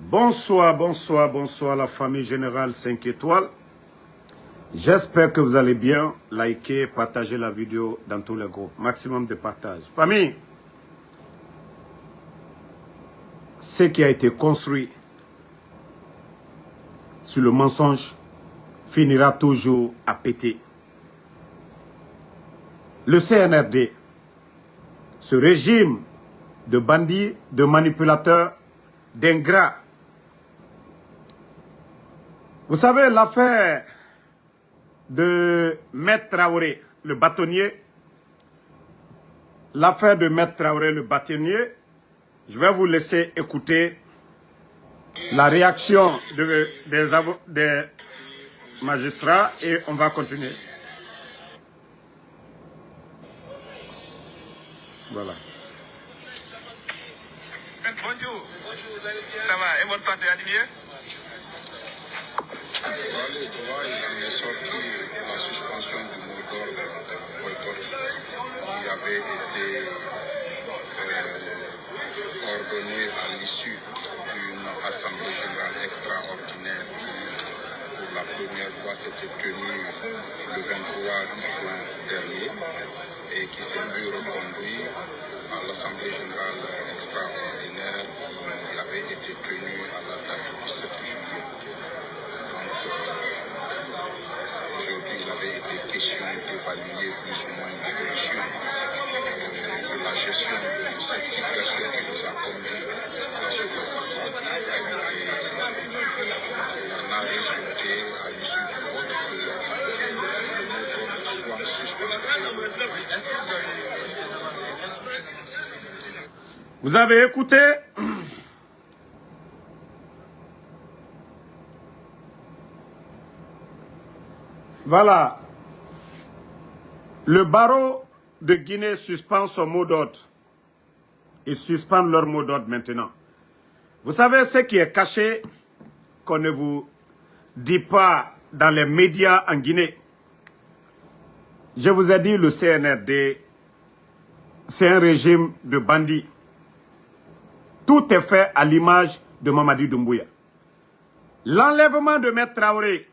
Bonsoir, bonsoir, bonsoir la famille générale 5 étoiles. J'espère que vous allez bien. Likez, partagez la vidéo dans tous les groupes. Maximum de partage. Famille, ce qui a été construit sur le mensonge finira toujours à péter. Le CNRD, ce régime de bandits, de manipulateurs, d'ingrats. Vous savez, l'affaire de Maître Traoré, le bâtonnier, l'affaire de Maître Traoré, le bâtonnier, je vais vous laisser écouter la réaction des magistrats et on va continuer. Voilà. Bonjour. Ça va? Et votre santé, Adivie? Tu vois, il en est sorti la suspension du mot d'ordre de boycott qui avait été ordonnée à l'issue d'une assemblée générale extraordinaire qui, pour la première fois, s'était tenue le 23 juin dernier et qui s'est vu reconduit à l'assemblée générale extraordinaire qui avait été tenue à la date du 7 juillet. Aujourd'hui, il avait été question d'évaluer plus ou moins l'évolution de la gestion de cette situation qui nous a conduit à ce boycott. Et il en a résulté à l'issue du vote que le mot d'ordre soit suspendu. Vous avez écouté? Voilà. Le barreau de Guinée suspend son mot d'ordre. Ils suspendent leur mot d'ordre maintenant. Vous savez ce qui est caché, qu'on ne vous dit pas dans les médias en Guinée. Je vous ai dit, le CNRD, c'est un régime de bandits. Tout est fait à l'image de Mamadi Doumbouya. L'enlèvement de Maître Traoré,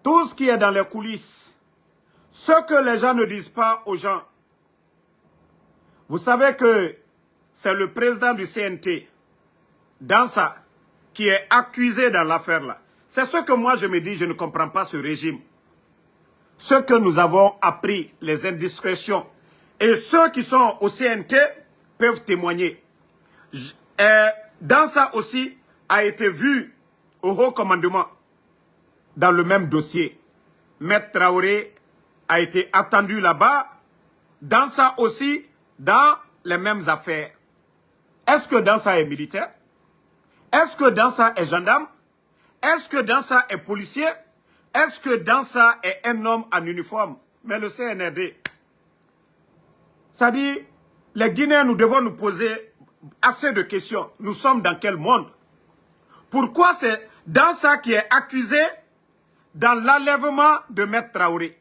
tout ce qui est dans les coulisses, ce que les gens ne disent pas aux gens. Vous savez que c'est le président du CNT, Dansa, qui est accusé dans l'affaire là. C'est ce que moi je me dis, je ne comprends pas ce régime. Ce que nous avons appris, les indiscrétions, et ceux qui sont au CNT peuvent témoigner. Dansa aussi a été vu au haut commandement dans le même dossier. Maître Traoré a été attendu là-bas, Dansa aussi dans les mêmes affaires. Est-ce que Dansa est militaire? Est-ce que Dansa est gendarme? Est-ce que Dansa est policier? Est-ce que Dansa est un homme en uniforme? Mais le CNRD, ça dit, les Guinéens, nous devons nous poser assez de questions. Nous sommes dans quel monde? Pourquoi c'est Dansa qui est accusé dans l'enlèvement de Maître Traoré?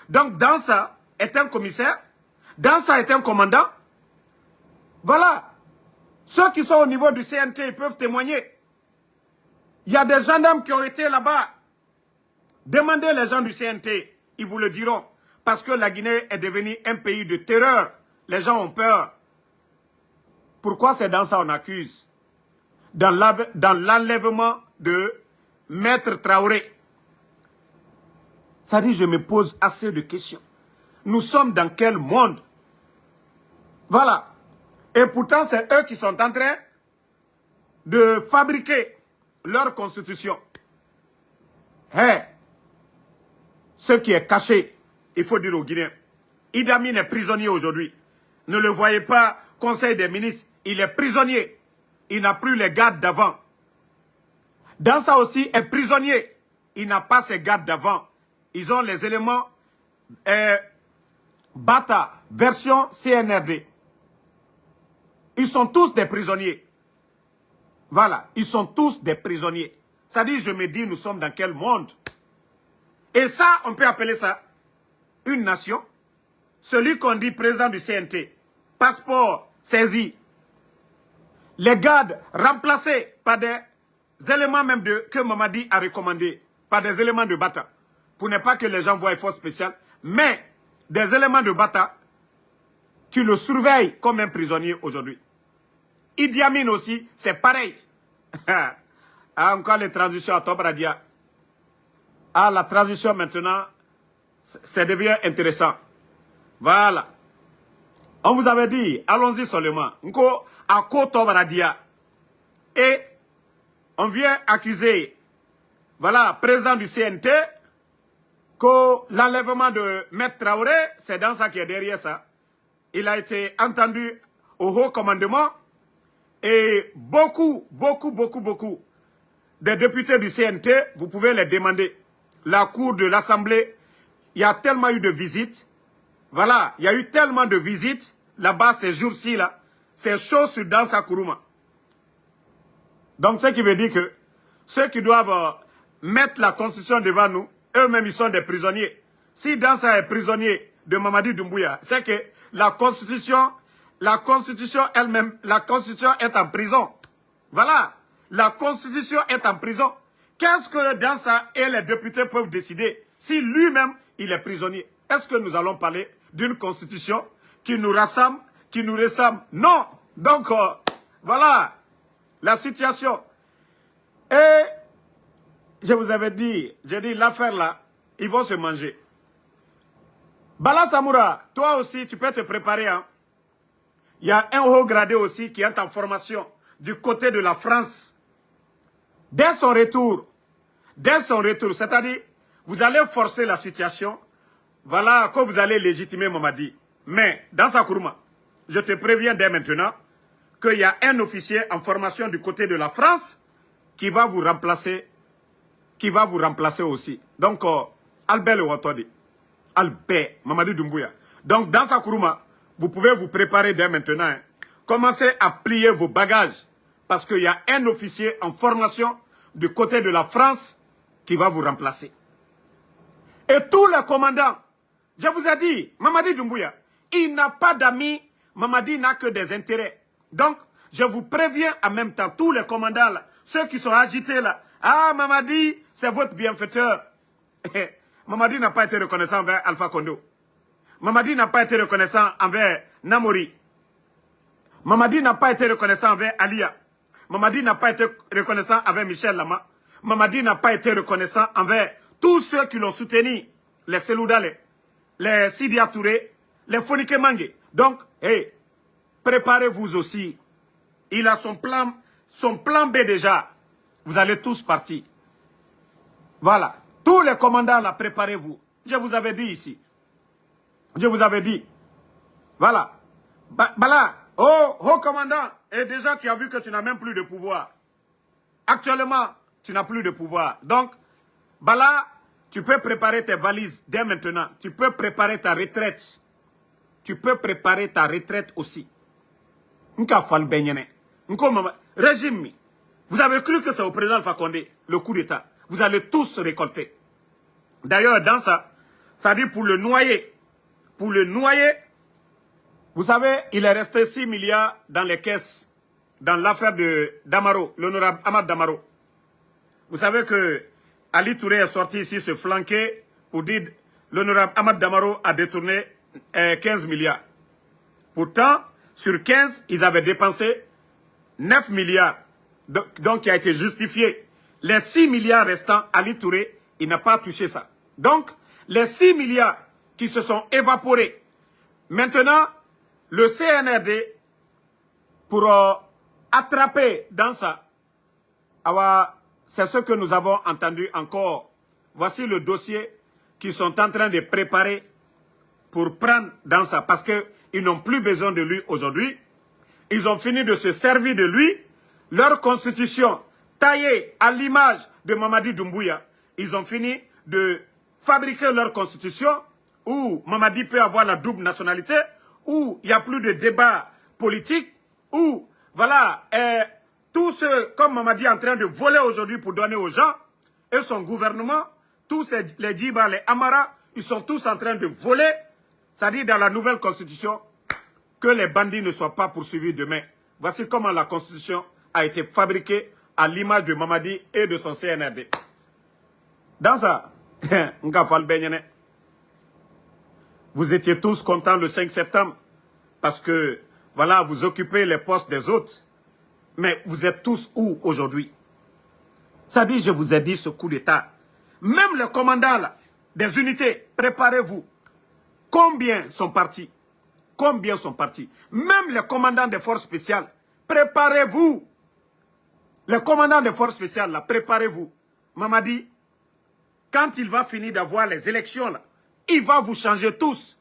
Donc Dansa est un commissaire, Dansa est un commandant. Voilà. Ceux qui sont au niveau du CNT, ils peuvent témoigner. Il y a des gendarmes qui ont été là-bas. Demandez les gens du CNT, ils vous le diront. Parce que la Guinée est devenue un pays de terreur. Les gens ont peur. Pourquoi c'est Dansa on accuse? Dans l'enlèvement de Maître Traoré. Ça dit, je me pose assez de questions. Nous sommes dans quel monde? Voilà. Et pourtant, c'est eux qui sont en train de fabriquer leur constitution. Hey, ce qui est caché, il faut dire aux Guinéens. Idi Amin est prisonnier aujourd'hui. Ne le voyez pas, Conseil des ministres, il est prisonnier. Il n'a plus les gardes d'avant. Dansa aussi est prisonnier. Il n'a pas ses gardes d'avant. Ils ont les éléments Bata, version CNRD. Ils sont tous des prisonniers. Voilà, ils sont tous des prisonniers. Ça dit, je me dis, nous sommes dans quel monde? Et ça, on peut appeler ça une nation. Celui qu'on dit président du CNT, passeport saisi. les gardes remplacés par des éléments même que Mamadi a recommandés, par des éléments de Bata, pour ne pas que les gens voient force spéciale, mais des éléments de Bata qui le surveillent comme un prisonnier aujourd'hui. Idi Amin aussi, c'est pareil. Encore les transitions à Tobradia. Ah, la transition maintenant, ça devient intéressant. Voilà. On vous avait dit, allons-y seulement. Nko à Tobradia. Et on vient accuser, voilà, président du CNT, que l'enlèvement de Maître Traoré, c'est dans ça qui est derrière ça. Il a été entendu au haut commandement et beaucoup des députés du CNT, vous pouvez les demander. La cour de l'Assemblée, il y a tellement eu de visites. Voilà, il y a eu tellement de visites là-bas ces jours-ci, là. C'est chaud sur Dansa Kourouma. Donc, ce qui veut dire que ceux qui doivent mettre la constitution devant nous, eux-mêmes, ils sont des prisonniers. Si Dansa est prisonnier de Mamadi Doumbouya, c'est que la constitution elle-même, la constitution est en prison. Voilà, la constitution est en prison. Qu'est-ce que Dansa et les députés peuvent décider si lui-même, il est prisonnier? Est-ce que nous allons parler d'une constitution qui nous rassemble, qui nous ressemble? Non. Donc, voilà la situation. Et je vous avais dit, j'ai dit l'affaire là, ils vont se manger. Bala Samoura, toi aussi, tu peux te préparer. Hein? Il y a un haut gradé aussi qui est en formation du côté de la France. Dès son retour, c'est-à-dire, vous allez forcer la situation, voilà, que vous allez légitimer Mamadi. Mais, dans sa Kourouma, je te préviens dès maintenant qu'il y a un officier en formation du côté de la France qui va vous remplacer, aussi. Donc, Albert Le Ouattodi. Albert, Mamadi Doumbouya. Donc, dans sa Kourouma, vous pouvez vous préparer dès maintenant. Hein. Commencez à plier vos bagages. Parce qu'il y a un officier en formation du côté de la France qui va vous remplacer. Et tous les commandants, je vous ai dit, Mamadi Doumbouya, il n'a pas d'amis, Mamadi n'a que des intérêts. Donc, je vous préviens en même temps, tous les commandants, là, ceux qui sont agités là, ah, Mamadi, c'est votre bienfaiteur. Mamadi n'a pas été reconnaissant envers Alpha Kondo. Mamadi n'a pas été reconnaissant envers Namori. Mamadi n'a pas été reconnaissant envers Alia. Mamadi n'a pas été reconnaissant envers Michel Lama. Mamadi n'a pas été reconnaissant envers tous ceux qui l'ont soutenu. Les Seloudale, les Sidia Touré, les Fonike Mange. Donc, hey, préparez-vous aussi. Il a son plan B déjà. Vous allez tous partir. Voilà. Tous les commandants là, préparez-vous. Je vous avais dit ici. Je vous avais dit. Voilà. Bala, oh commandant, et déjà tu as vu que tu n'as même plus de pouvoir. Actuellement, tu n'as plus de pouvoir. Donc, Bala, tu peux préparer tes valises dès maintenant. Tu peux préparer ta retraite. Tu peux préparer ta retraite aussi. Régime, vous avez cru que c'est au président Alpha Condé, le coup d'État. Vous allez tous récolter. D'ailleurs, dans ça, ça dit pour le noyer. Pour le noyer, vous savez, il est resté 6 milliards dans les caisses, dans l'affaire de Damaro, l'honorable Ahmad Damaro. Vous savez que Ali Touré est sorti ici se flanquer pour dire l'honorable Ahmad Damaro a détourné 15 milliards. Pourtant, sur 15, ils avaient dépensé 9 milliards. Donc, qui a été justifié. Les 6 milliards restants, Ali Touré, il n'a pas touché ça. Donc, les 6 milliards qui se sont évaporés. Maintenant, le CNRD, pour attraper dans ça, c'est ce que nous avons entendu encore. Voici le dossier qu'ils sont en train de préparer pour prendre dans ça. Parce qu'ils n'ont plus besoin de lui aujourd'hui. Ils ont fini de se servir de lui. Leur constitution taillée à l'image de Mamadi Doumbouya. Ils ont fini de fabriquer leur constitution où Mamadi peut avoir la double nationalité, où il n'y a plus de débat politique, où, voilà, tous ceux, comme Mamadi est en train de voler aujourd'hui pour donner aux gens, et son gouvernement, tous les Djiba, les Amara, ils sont tous en train de voler, c'est-à-dire dans la nouvelle constitution, que les bandits ne soient pas poursuivis demain. Voici comment la Constitution a été fabriquée à l'image de Mamadi et de son CNRD. Dans ça, vous étiez tous contents le 5 septembre parce que, voilà, vous occupez les postes des autres. Mais vous êtes tous où aujourd'hui? Ça dit, je vous ai dit ce coup d'État. Même les commandants là, des unités, préparez-vous. Combien sont partis? Combien sont partis? Même les commandants des forces spéciales, préparez-vous. Les commandants des forces spéciales, là, préparez-vous. Mamadi, quand il va finir d'avoir les élections, là, il va vous changer tous.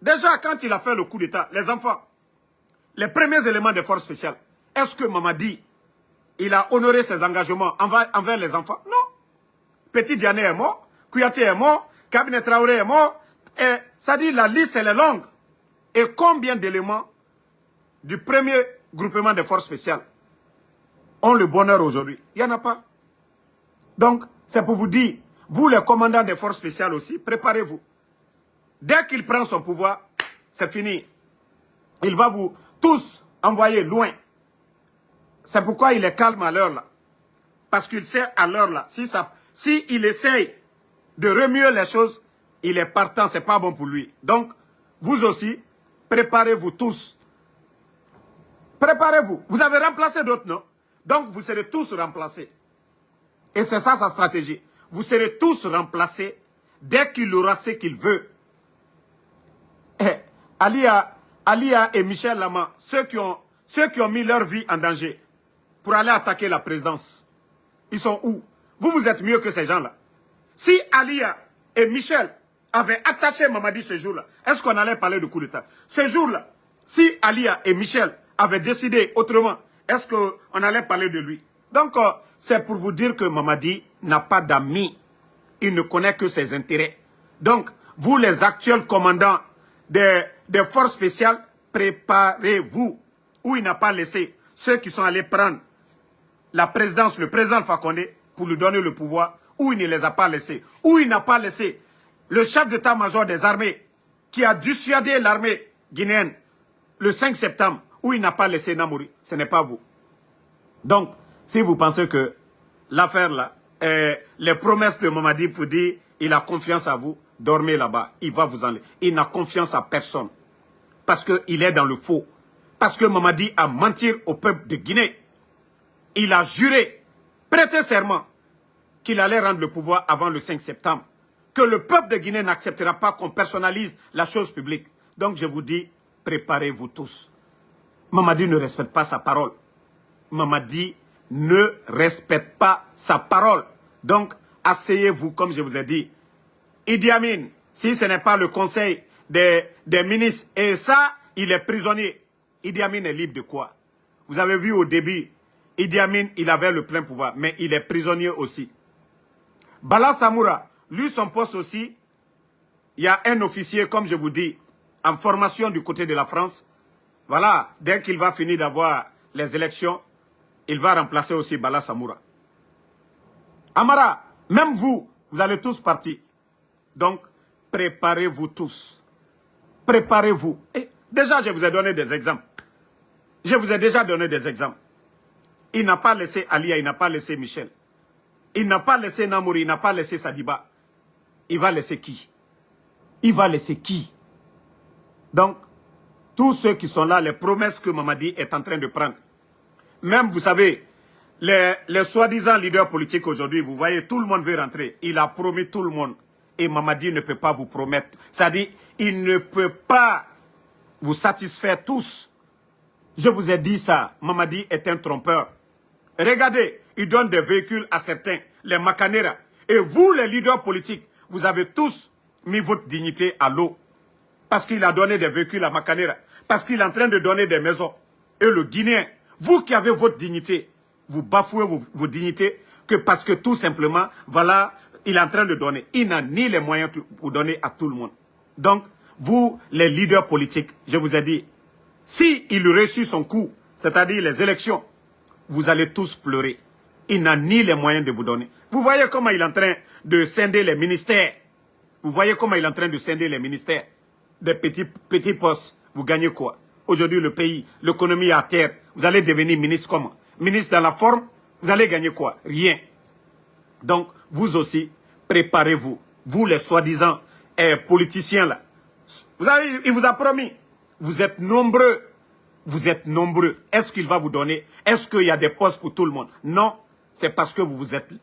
Déjà, quand il a fait le coup d'État, les enfants, les premiers éléments des forces spéciales, est-ce que Mamadi, il a honoré ses engagements envers les enfants? Non. Petit Diané est mort, Kouyaté est mort, Cabinet Traoré est mort. Et ça dit, la liste, elle est longue. Et combien d'éléments du premier groupement des forces spéciales ont le bonheur aujourd'hui? Il n'y en a pas. Donc, c'est pour vous dire, vous les commandants des forces spéciales aussi, préparez-vous. Dès qu'il prend son pouvoir, c'est fini. Il va vous tous envoyer loin. C'est pourquoi il est calme à l'heure là. Parce qu'il sait à l'heure là, si il essaye de remuer les choses, il est partant, c'est pas bon pour lui. Donc, vous aussi, préparez-vous tous. Préparez-vous. Vous avez remplacé d'autres, non? Donc, vous serez tous remplacés. Et c'est ça sa stratégie. Vous serez tous remplacés dès qu'il aura ce qu'il veut. Alia et Michel Lama, ceux qui ont mis leur vie en danger pour aller attaquer la présidence, ils sont où? Vous êtes mieux que ces gens-là. Si Alia et Michel avaient attaché Mamadi ce jour-là, est-ce qu'on allait parler de coup d'État? Ce jour-là, si Alia et Michel avaient décidé autrement, est-ce qu'on allait parler de lui? Donc, c'est pour vous dire que Mamadi n'a pas d'amis. Il ne connaît que ses intérêts. Donc, vous les actuels commandants des forces spéciales, préparez-vous. Où il n'a pas laissé ceux qui sont allés prendre la présidence, le président Alpha Condé, pour lui donner le pouvoir, où il ne les a pas laissés. Où il n'a pas laissé le chef d'état-major des armées, qui a dissuadé l'armée guinéenne le 5 septembre, où il n'a pas laissé Namouri. Ce n'est pas vous. Donc, si vous pensez que l'affaire là, les promesses de Mamadi pour dire il a confiance à vous, dormez là-bas, il va vous enlever. Il n'a confiance à personne. Parce qu'il est dans le faux. Parce que Mamadi a menti au peuple de Guinée. Il a juré, prêté serment, qu'il allait rendre le pouvoir avant le 5 septembre. Que le peuple de Guinée n'acceptera pas qu'on personnalise la chose publique. Donc je vous dis, préparez-vous tous. Mamadi ne respecte pas sa parole. Mamadi ne respecte pas sa parole. Donc, asseyez-vous, comme je vous ai dit. Idi Amin, si ce n'est pas le conseil des ministres, et ça, il est prisonnier. Idi Amin est libre de quoi? Vous avez vu au début, Idi Amin, il avait le plein pouvoir, mais il est prisonnier aussi. Bala Samoura, lui, son poste aussi, il y a un officier, comme je vous dis, en formation du côté de la France. Voilà, dès qu'il va finir d'avoir les élections, il va remplacer aussi Bala Samoura. Amara, même vous, vous allez tous partir. Donc, préparez-vous tous. Préparez-vous. Et déjà, je vous ai donné des exemples. Je vous ai déjà donné des exemples. Il n'a pas laissé Alia, il n'a pas laissé Michel. Il n'a pas laissé Namouri, il n'a pas laissé Sadiba. Il va laisser qui? Il va laisser qui? Donc, tous ceux qui sont là, les promesses que Mamadi est en train de prendre. Même, vous savez, les soi-disant leaders politiques aujourd'hui, vous voyez, tout le monde veut rentrer. Il a promis tout le monde. Et Mamadi ne peut pas vous promettre. C'est-à-dire, il ne peut pas vous satisfaire tous. Je vous ai dit ça. Mamadi est un trompeur. Regardez, il donne des véhicules à certains, les Macanera. Et vous, les leaders politiques, vous avez tous mis votre dignité à l'eau. Parce qu'il a donné des véhicules à Macanera. Parce qu'il est en train de donner des maisons. Et le Guinéen, vous qui avez votre dignité, vous bafouez vos dignités que parce que tout simplement, voilà, il est en train de donner. Il n'a ni les moyens pour donner à tout le monde. Donc, vous, les leaders politiques, je vous ai dit, si il réussit son coup, c'est-à-dire les élections, vous allez tous pleurer. Il n'a ni les moyens de vous donner. Vous voyez comment il est en train de scinder les ministères. Vous voyez comment il est en train de scinder les ministères. Des petits postes. Vous gagnez quoi? aujourd'hui le pays, l'économie est à terre. Vous allez devenir ministre comment? Ministre dans la forme, vous allez gagner quoi? Rien. Donc, vous aussi, préparez-vous. Vous, les soi-disant politiciens là. Il vous a promis. Vous êtes nombreux. Vous êtes nombreux. Est-ce qu'il va vous donner? Est-ce qu'il y a des postes pour tout le monde? Non. C'est parce que vous vous êtes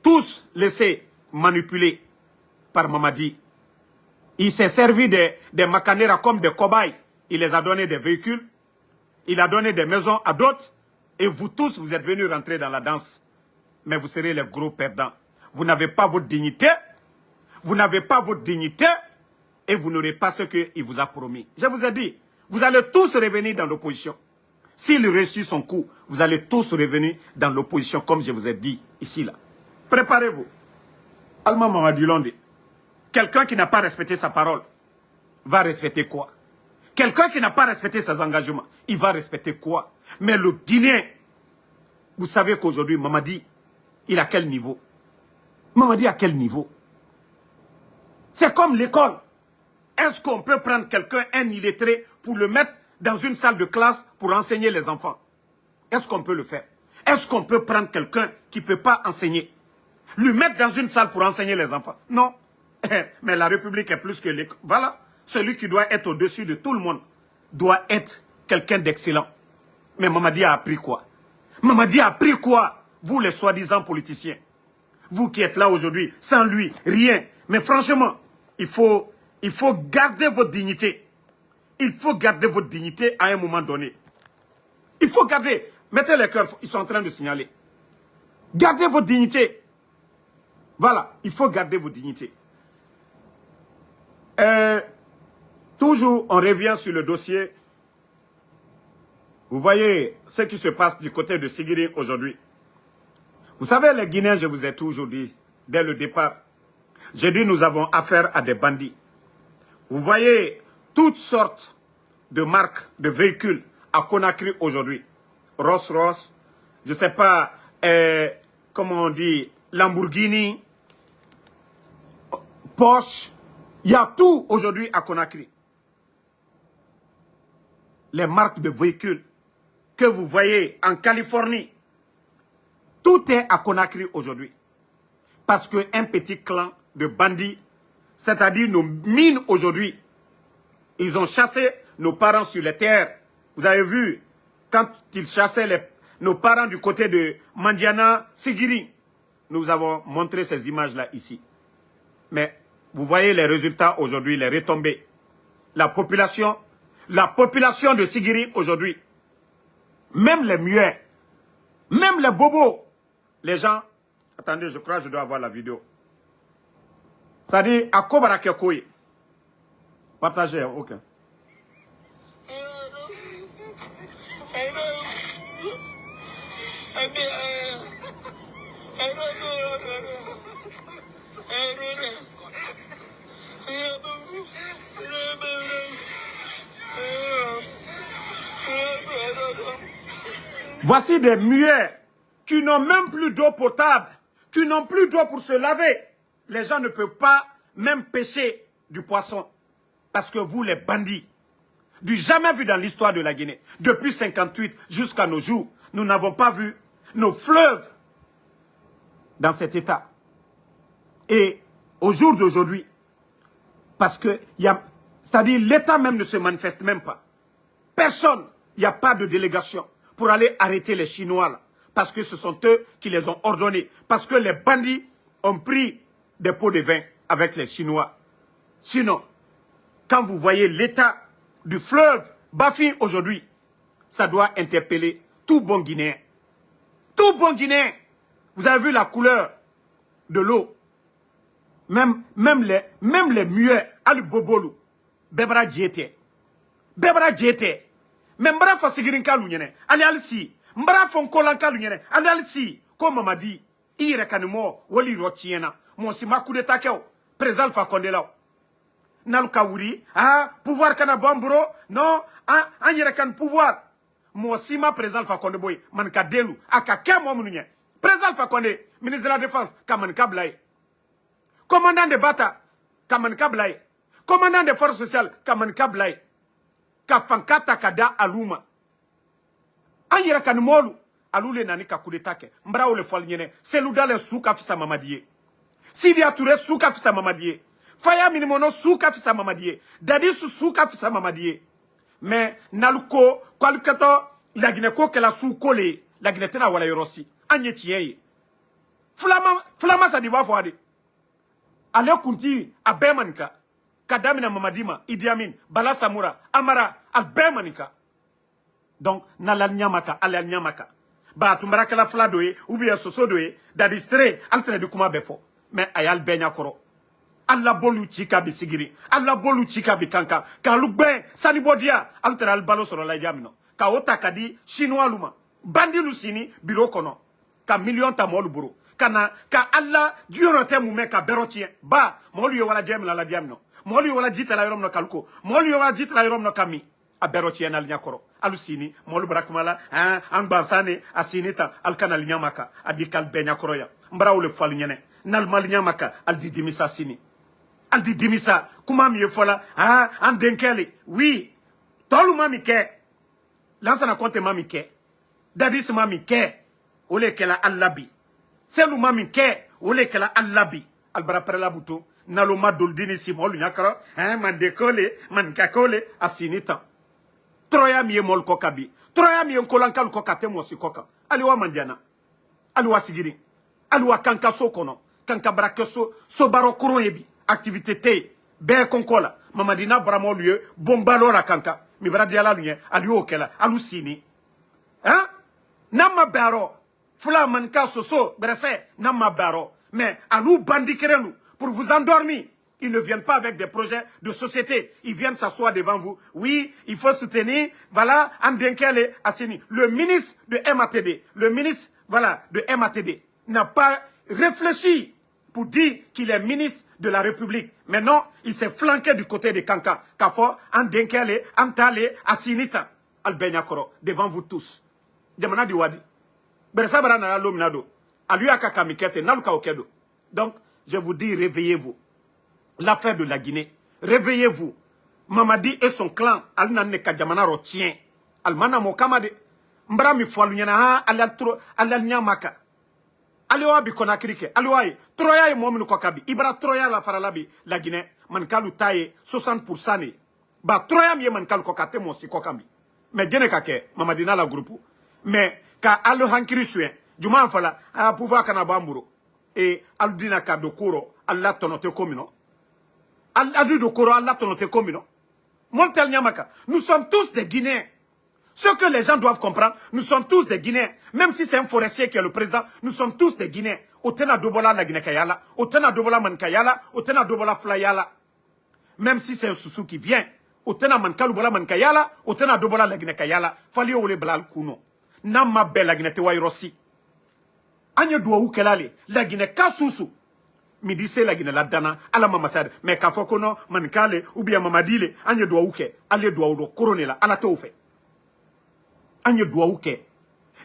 tous laissés manipuler par Mamadi. Il s'est servi des Makanera comme des cobayes. Il les a donné des véhicules. Il a donné des maisons à d'autres. Et vous tous, vous êtes venus rentrer dans la danse. Mais vous serez les gros perdants. Vous n'avez pas votre dignité. Vous n'avez pas votre dignité. Et vous n'aurez pas ce qu'il vous a promis. Je vous ai dit, vous allez tous revenir dans l'opposition. S'il réussit son coup, vous allez tous revenir dans l'opposition, comme je vous ai dit ici, là. Préparez-vous. Alma Mamadi Londi. Quelqu'un qui n'a pas respecté sa parole va respecter quoi? Quelqu'un qui n'a pas respecté ses engagements, il va respecter quoi? Mais le Guinéen, vous savez qu'aujourd'hui, Mamadi, il a quel niveau? Mamadi à quel niveau? C'est comme l'école. Est-ce qu'on peut prendre quelqu'un, un illettré, pour le mettre dans une salle de classe pour enseigner les enfants? Est-ce qu'on peut le faire? Est-ce qu'on peut prendre quelqu'un qui ne peut pas enseigner, lui mettre dans une salle pour enseigner les enfants? Non. Mais la République est plus que l'école. Voilà. Celui qui doit être au-dessus de tout le monde doit être quelqu'un d'excellent. Mais Mamadi a appris quoi? Mamadi a appris quoi? Vous les soi-disant politiciens. Vous qui êtes là aujourd'hui, sans lui, rien. Mais franchement, il faut garder votre dignité. Il faut garder votre dignité à un moment donné. Il faut garder. Mettez les cœurs, ils sont en train de signaler. Gardez votre dignité. Voilà, il faut garder votre dignité. Toujours, on revient sur le dossier. Vous voyez ce qui se passe du côté de Sigiri aujourd'hui. Vous savez, les Guinéens, je vous ai toujours dit, dès le départ, j'ai dit nous avons affaire à des bandits. Vous voyez toutes sortes de marques de véhicules à Conakry aujourd'hui. Rolls-Royce, je ne sais pas, comment on dit, Lamborghini, Porsche. Il y a tout aujourd'hui à Conakry. Les marques de véhicules que vous voyez en Californie, tout est à Conakry aujourd'hui. Parce qu'un petit clan de bandits, c'est-à-dire nos mines aujourd'hui, ils ont chassé nos parents sur les terres. Vous avez vu, quand ils chassaient nos parents du côté de Mandiana, Sigiri, nous avons montré ces images-là ici. Mais vous voyez les résultats aujourd'hui, les retombées. La population de Sigiri aujourd'hui, même les muets, même les bobos, les gens... Attendez, je crois que je dois avoir la vidéo. Ça dit, à Kobarakekoye. Partagez, ok. Voici des muets qui n'ont même plus d'eau potable, qui n'ont plus d'eau pour se laver. Les gens ne peuvent pas même pêcher du poisson. Parce que vous, les bandits, du jamais vu dans l'histoire de la Guinée, depuis 1958 jusqu'à nos jours, nous n'avons pas vu nos fleuves dans cet état. Et au jour d'aujourd'hui, parce que, c'est-à-dire l'État même ne se manifeste même pas. Personne, il n'y a pas de délégation pour aller arrêter les Chinois là. Parce que ce sont eux qui les ont ordonnés. Parce que les bandits ont pris des pots de vin avec les Chinois. Sinon, quand vous voyez l'état du fleuve Bafin aujourd'hui, ça doit interpeller tout bon Guinéen. Tout bon Guinéen. Vous avez vu la couleur de l'eau. Même les muets, Ali Bobolu, Bebra Djete. Bebra Djete. Même Mbra Fasigirinka Lunyene, Ali Alsi. Mbra Fonkolanka Lunyene, Ali Alsi. Comme Mamadi, Ire Kanimo, Woli Rochiena, Monsima Kudeta Keo, Président Fakondela. Naluka Wuri, pouvoir Kanabambro, non, Anyere Kan pouvoir. Monsima Président Fakondeboy, Manka Delu, Akake Momunye. Président Fakonde, ministre de la Défense, Kamanka Blaye. Commandant de Bata, Kamanka Blaye. Commandant des forces spéciales, Kamanka Blaye. ka fankata ka da aluma an yɛrɛ ka ni mɔlu alu le nani ka coup d'état kɛ n bara o le fɔli ɲɛnɛ Cellou Dalein su ka fisa Mamadi ye Sidia Touré su ka fisa Mamadi ye Faya Minimono su ka fisa Mamadi ye Dadis su ka fisa Mamadi ye mais nalu ko k'alu kɛtɔ Laginɛ ko kɛla su ko le ye Laginɛ tɛna wala yɔrɔ si an ye tiɲɛ ye Fulama Sadi b'a fɔ a de ale kunti a bɛɛ maninka ka damina Mamadi ma Idi Amin Bala Samura Amara a bɛɛ maninka donc n'ala ɲamaka ala ɲamaka ba tumbarakɛla fila dɔ ye ou bien soso dɔ ye dadistre ale tɛna di kuma bɛɛ fɔ mais a y'ale bɛɛ ɲakɔrɔ ala bolu ci ka bi sigiri ala bolu ci ka bi kankan k'alu gbɛn sani bɔ diya ale tɛna ale balo sɔrɔ la i min na ka o ta ka di chinois lu ma bandilu sini bureau kɔnɔ ka million ta mɔlu bolo ka na ka ala jiyɔrɔ tɛ mun mɛn ka bɛrɛ tiɲɛ ba mɔlu ye wala jɛ min la diya min na mɔlu ye wala ji tala yɔrɔ min na k'alu ko mɔlu ye wala ji tala yɔrɔ min na ka min a bɛrɛ tiɲɛ n'ale ɲakɔrɔ alu sini mɔlu bara kuma la an gbansane a sini ta ali kana ali ɲamaka a di k'ale bɛɛ ɲakɔrɔ yan n bara o le fɔli ɲɛnɛ n'ale ma ali ɲamaka ali di dimisa sini ali di dimisa kuma min ye fɔla an denkɛ le oui tɔlu ma min kɛ Lansana Conté ma min kɛ Dadis ma min kɛ o le kɛla ala bi Cellou ma min kɛ o le kɛla ala bi ali bara pɛrɛla buto nalo ma dolidini si mɔlu ɲakɔrɔ mandekole manikakole a sini tan Troya mi ye mol ko kabi Troya mi ye nkolankal ko kate mo si koka aliwa manjana aliwa sigiri aliwa kanka so kono kanka barake so baro kuro yebi activité te be konkola Mamadina bramo lieu bombalo la kanka mi bara diala lunye aliwo kela alu sini namma baro fula manka so brese namma baro mais alu bandikerenu pour vous endormir. Ils ne viennent pas avec des projets de société. Ils viennent s'asseoir devant vous. Oui, il faut soutenir. Voilà, Andenkele Asseni. Le ministre de MATD, le ministre, voilà, de MATD, n'a pas réfléchi pour dire qu'il est ministre de la République. Mais non, il s'est flanqué du côté de Kanka. Kafo, Andenkele, Antale, Asinita, Albenyakoro, devant vous tous. Jamana Diwadi. Beresabara na lominado. Aluyaka kamikete, naluka okedo. Donc, je vous dis, réveillez-vous. L'affaire de la Guinée. Réveillez-vous. Mamadi et son clan, Al-Nane Kadjamana Rotien. Al-Mana Mokamade. Mbra mi foalunyana ala nyamaka. Alewa bi konakrike. Alewa Troya e mominu kokabi. Ibra Troya la faralabi la Guinée. Mankalu taye 60% ne. Ba Troya mi mankalu kokate monsi kokambi. Mais gene kake Mamadina la groupe. Mais ka alo hankiri shuen. Juma fala a pouvoir kana bamburo. Et aldina ka dokoro alla tonote komino. Nous sommes tous des Guinéens. Ce que les gens doivent comprendre, nous sommes tous des Guinéens. Même si c'est un forestier qui est le président, nous sommes tous des Guinéens. Otena Dobola la Guinée Kayala, Otena Dobola Mankayala, Otena Dobola Flayala. Même si c'est un Soussou qui vient, Otena Mankalubola Mankayala, Otena Dobola la Guinée Kayala, Fali Ole Blal Kuno. Nama Bel la Guinée Tewairosi. Anya Douaou Kelale, la Guinée Kassousou. Midi c'est la Guinée la dana ala mamasade mais ka fokono manikale ou bien mamadile anye doa uke ale doa do corona la ala to fe anye doa uke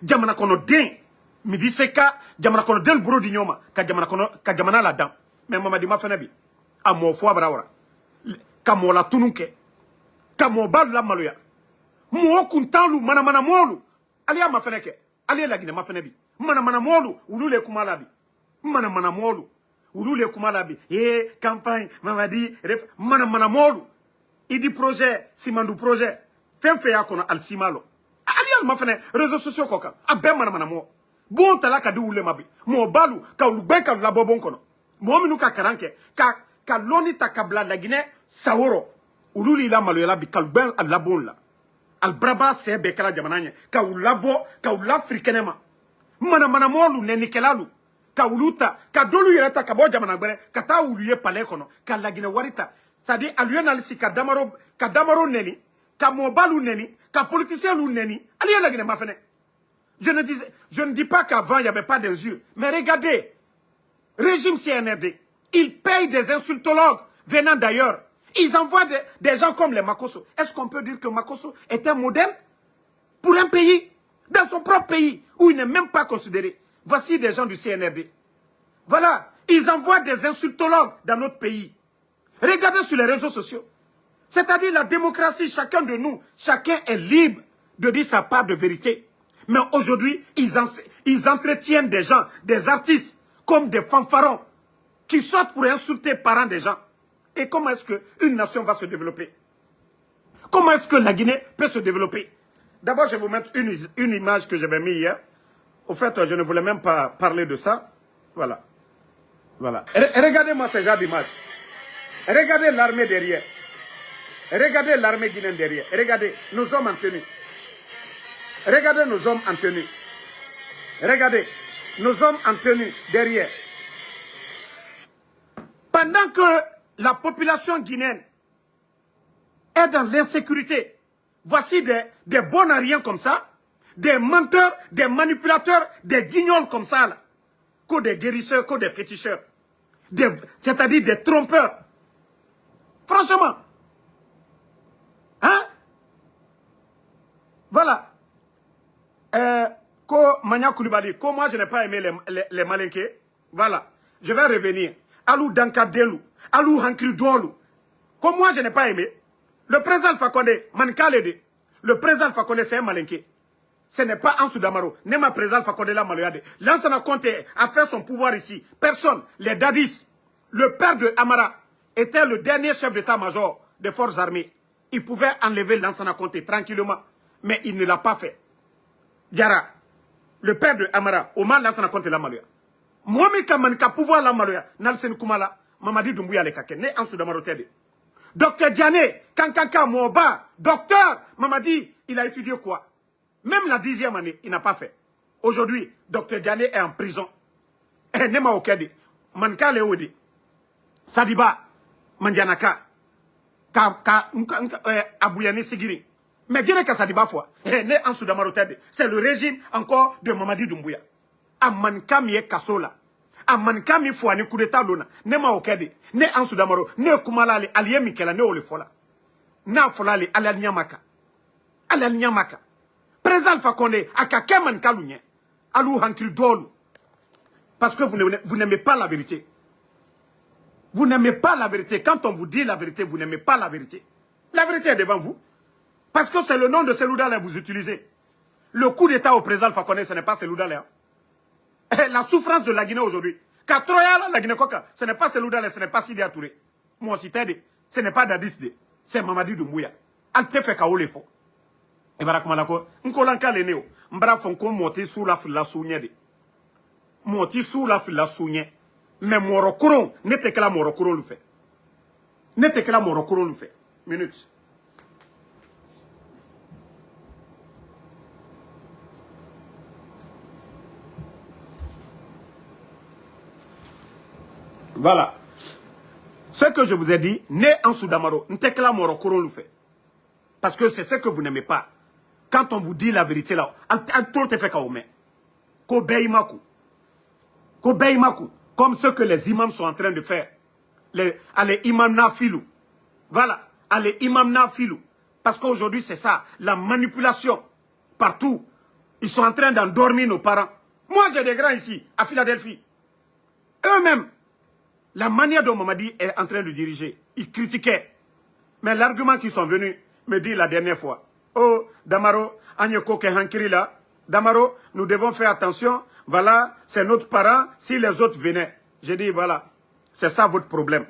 jamana kono den midi c'est ka jamana kono del bro di nyoma ka jamana la dan mais mamadi ma fena bi amo fo abrawara ka mo la tunuke ka mo bal la maloya mo kuntalu mana molu ali ma feneke ali la Guinée ma fena bi mana molu ulule kumala bi mana molu Ouloule Koumalabi, campagne, Mamadi, mana molu. Il dit projet, Simandou projet. Fait yakona al simalo. Ali al mafene, réseaux sociaux koka. Abe mana mo. Bon tala ka di oule mabi. Mo balu, ka ulube ka labobon kono. Mo minu ka karanke. Ka loni takabla la Guinée, Saoro. Oulouli la malo yala bi kalben al labon la. Al braba sebe kala jamananye. Ka ulabo, ka ulafrikenema. Mana molu nenikelalu. Ka uluta ka dolu yereta ka bo jamana gbere ka ta uluye palais kono ka lagine warita c'est-à-dire aluye nalisi ka damaro neni ka mobalu neni ka politicien lu neni aliye lagine ma fene je ne dis pas qu'avant il y avait pas d'injures mais regardez régime CNRD ils payent des insultologues venant d'ailleurs ils envoient des gens comme les Makosso. Est-ce qu'on peut dire que Makosso est un modèle pour un pays dans son propre pays où il n'est même pas considéré? Voici des gens du CNRD. Voilà, ils envoient des insultologues dans notre pays. Regardez sur les réseaux sociaux. C'est-à-dire la démocratie, chacun de nous, chacun est libre de dire sa part de vérité. Mais aujourd'hui, ils entretiennent des gens, des artistes, comme des fanfarons, qui sortent pour insulter les parents des gens. Et comment est-ce qu'une nation va se développer? Comment est-ce que la Guinée peut se développer? D'abord, je vais vous mettre une image que j'avais mise hier. Au fait, je ne voulais même pas parler de ça. Voilà. Voilà. Regardez-moi ce genre d'image. Regardez l'armée derrière. Regardez l'armée guinéenne derrière. Regardez nos hommes en tenue. Regardez nos hommes en tenue. Regardez nos hommes en tenue derrière. Pendant que la population guinéenne est dans l'insécurité, voici des bonariens comme ça, des menteurs, des manipulateurs, des guignols comme ça, là, que des guérisseurs, que des féticheurs, c'est-à-dire des trompeurs. Franchement. Hein? Voilà. Mania Koulibaly, comme moi je n'ai pas aimé les malinqués, voilà. Je vais revenir. Alou Dankadelu, Alou Hankri Doualou. Comme moi je n'ai pas aimé, le président Fakonde, Mankalede, le président Fakonde c'est un malinqué. Ce n'est pas Ansou Damaro, n'est ma président Fakonde la Maloyade. Lansana Conte a fait son pouvoir ici. Personne, les dadis, le père de Amara était le dernier chef d'état-major des forces armées. Il pouvait enlever Lansana Conte tranquillement, mais il ne l'a pas fait. Diara, le père de Amara, Omar Lansana Conte la Maloya. Moi-même, quand pouvoir la Maloya, Nalsen Koumala, Mamadi Doumbouya le Kake, né Ansou Damaro Tede. Docteur Diané, Kankaka Moba, docteur, Mamadi, il a étudié quoi? Même la 10e année, il n'a pas fait. Aujourd'hui, Docteur Diané est en prison. Eh, Nema Okedi, Manka Leodi, Sadiba, Mandianaka, Abouyani Sigiri. Mais dire que Sadiba foi, né en Soudamaroté, c'est le régime encore de Mamadi Doumbouya. A Manka Mie Kasola, a Manka Mi Fouani coup d'état Lona, Nema Okedi, né en Soudamaro, né Kumalali, Alie Mikela, né Olefola. Na Folali, Ala Nyamaka. Ala Nyamaka. Président Fakonde, Akake Manka Lounye, Alou Hankil Dolu. Parce que vous n'aimez pas la vérité. Vous n'aimez pas la vérité. Quand on vous dit la vérité, vous n'aimez pas la vérité. La vérité est devant vous. Parce que c'est le nom de Seloudalé que vous utilisez. Le coup d'état au président Fakonde, ce n'est pas Seloudalé. La souffrance de la Guinée aujourd'hui. Katroya, la Guinée Koka, ce n'est pas Seloudalé, ce n'est pas Sidi Touré. Moi aussi, ce n'est pas Dadis, c'est Mamadi Doumbouya. Alte fait kaole fo. Et barakumalako, nkolanka leneo, mbra fonko moti sous la fila sounye. Moti sous la fila sounye. Mais Morokoron, n'était que la Morokoron le fait. N'était que la Morokoron le fait. Minute. Voilà. Ce que je vous ai dit, né en Soudamaro, n'était que la Morokoron le fait. Parce que c'est ce que vous n'aimez pas. Quand on vous dit la vérité là, tout est fait comme Kobeimaku. Kobeimaku. Comme ce que les imams sont en train de faire. Allez, imam na filou. Voilà. Allez, imam na filou. Parce qu'aujourd'hui, c'est ça. La manipulation. Partout. Ils sont en train d'endormir nos parents. Moi, j'ai des grands ici, à Philadelphie. Eux-mêmes, la manière dont Mamadi est en train de diriger, ils critiquaient. Mais l'argument qu'ils sont venus me dire la dernière fois. Oh, Damaro, Agneko Kehankiri là. Damaro, nous devons faire attention. Voilà, c'est notre parent. Si les autres venaient, j'ai dit voilà, c'est ça votre problème.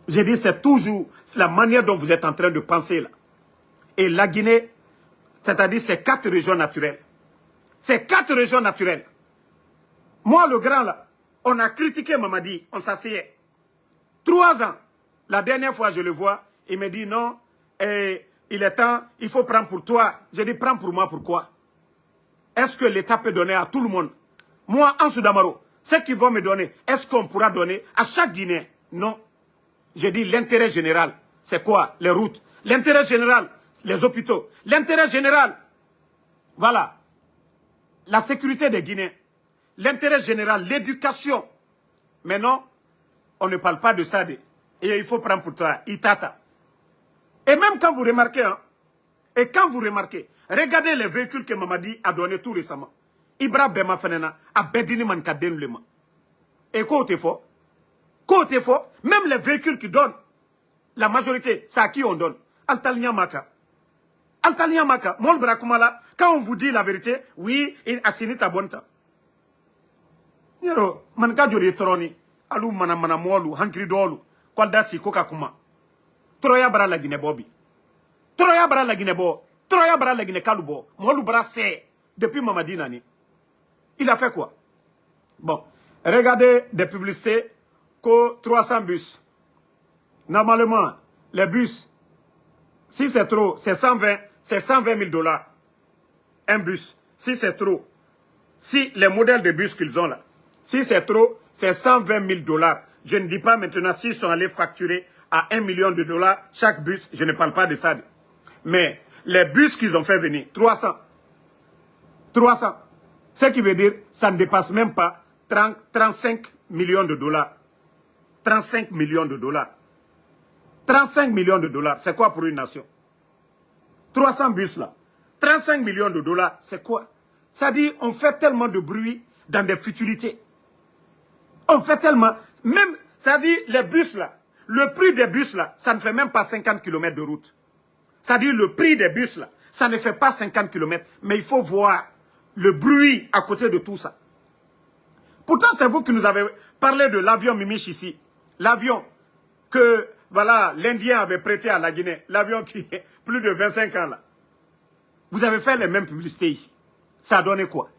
J'ai dit c'est toujours la manière dont vous êtes en train de penser là. Et la Guinée, c'est-à-dire ces 4 régions naturelles. Ces 4 régions naturelles. Moi, le grand là, on a critiqué Mamadi, on s'asseyait. 3 ans. La dernière fois, je le vois, il me dit non, il est temps, il faut prendre pour toi. J'ai dit prends pour moi, pourquoi? Est-ce que l'État peut donner à tout le monde? Moi, en Soudamaro, ce qu'ils vont me donner, est-ce qu'on pourra donner à chaque Guinéen? Non. J'ai dit l'intérêt général, c'est quoi? Les routes. L'intérêt général, les hôpitaux. L'intérêt général, voilà, la sécurité des Guinéens. L'intérêt général, l'éducation. Mais non, on ne parle pas de ça. Et il faut prendre pour toi, Itata. Et même quand vous remarquez, regardez les véhicules que Mamadi a donnés tout récemment. Ibra Bema Fenena a Bedini Mankaden Lema. Et quoi t'es fort? Même les véhicules qu'il donne, La majorité, c'est à qui on donne? Altalian Maka. Altalian Maka. Mol Brakumala, quand on vous dit la vérité, oui, il a signé ta bonne temps. Yero, manka jori troni. Alou mana molu, hankri dolu. Kwaldasi koka kuma. Troya bara la Guinée Bobi. Troya bara la Guinée Bo. Troya bara la Guinée Kalubo. Molu bara c'est depuis Mamadi Nani. Il a fait quoi? Bon, regardez des publicités que 300 bus. Normalement, les bus, si c'est trop, c'est 120 000 dollars. Un bus. Si c'est trop, si les modèles de bus qu'ils ont là, si c'est trop, c'est 120 000 dollars. Je ne dis pas maintenant s'ils sont allés facturer à 1 million de dollars chaque bus. Je ne parle pas de ça. Mais les bus qu'ils ont fait venir, 300. 300. Ce qui veut dire, ça ne dépasse même pas 35 millions de dollars. 35 millions de dollars. 35 millions de dollars, c'est quoi pour une nation? 300 bus là. 35 millions de dollars, c'est quoi? Ça dit, on fait tellement de bruit dans des futilités. On fait tellement, même, ça dit, les bus là, le prix des bus là, ça ne fait même pas 50 km de route. Ça dit, le prix des bus là, ça ne fait pas 50 km, mais il faut voir le bruit à côté de tout ça. Pourtant, c'est vous qui nous avez parlé de l'avion Mimich ici. L'avion que, voilà, l'Indien avait prêté à la Guinée. L'avion qui est plus de 25 ans là. Vous avez fait les mêmes publicités ici. Ça a donné quoi?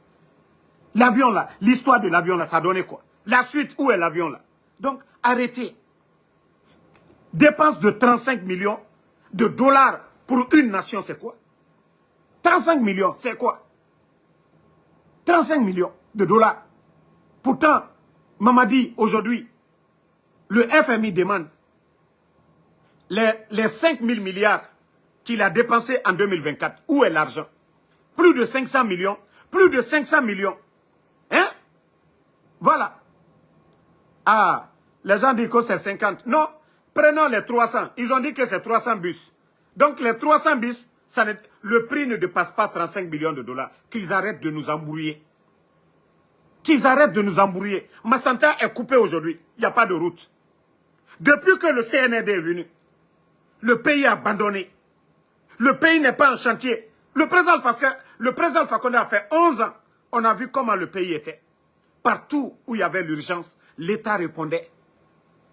L'avion là, l'histoire de l'avion là, ça a donné quoi? La suite, où est l'avion là? Donc, arrêtez. Dépense de 35 millions de dollars pour une nation, c'est quoi? 35 millions, c'est quoi? 35 millions de dollars. Pourtant, Mamadi, aujourd'hui, le FMI demande les 5 000 milliards qu'il a dépensés en 2024. Où est l'argent? Plus de 500 millions. Plus de 500 millions. Hein? Voilà. Ah, les gens disent que c'est 50. Non, prenons les 300. Ils ont dit que c'est 300 bus. Donc les 300 bus, le prix ne dépasse pas 35 millions de dollars. Qu'ils arrêtent de nous embrouiller. Qu'ils arrêtent de nous embrouiller. Massanta est coupé aujourd'hui. Il n'y a pas de route. Depuis que le CNRD est venu, le pays est abandonné. Le pays n'est pas en chantier. Le président Alpha Condé a fait 11 ans. On a vu comment le pays était. Partout où il y avait l'urgence, l'État répondait